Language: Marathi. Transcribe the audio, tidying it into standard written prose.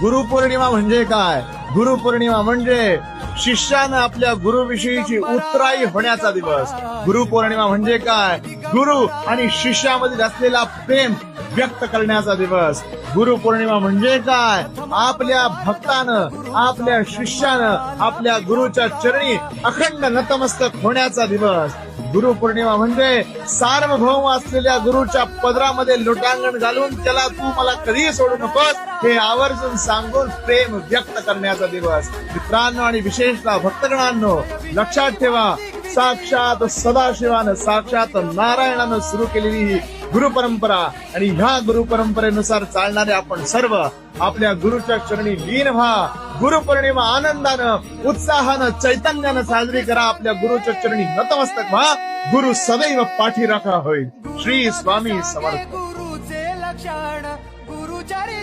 गुरुपौर्णिमा म्हणजे काय? गुरुपौर्णिमा म्हणजे शिष्यानं आपल्या गुरुविषयीची उत्तराई होण्याचा दिवस. गुरुपौर्णिमा म्हणजे काय? गुरु आणि शिष्यामधील असलेला प्रेम व्यक्त करण्याचा दिवस. गुरुपौर्णिमा म्हणजे काय? आपल्या भक्तानं, आपल्या शिष्यानं आपल्या गुरुच्या चरणी अखंड नतमस्तक होण्याचा दिवस. गुरुपौर्णिमा म्हणजे सार्वभौम असलेल्या गुरुच्या पदरामध्ये लोटांगण घालून त्याला तू मला कधीही सोडू नकोस हे आवर्जून सांगून प्रेम व्यक्त करण्याचा दिवस. मित्रांनो आणि विशेषतः भक्तगणांनो, लक्षात ठेवा, साक्षात सदाशिवानं, साक्षात नारायणानं सुरू केलेली ही गुरुपरंपरा आणि ह्या गुरुपरंपरेनुसार चालणारे आपण सर्व आपल्या गुरुच्या चरणी लीन व्हा. गुरुपौर्णिमा आनंदानं, उत्साहानं, चैतन्यानं साजरी करा. आपल्या गुरुच्या चरणी नतमस्तक व्हा. गुरु सदैव पाठीराखा होईल. श्री स्वामी समर्थ. गुरुचे लक्षण गुरुचारी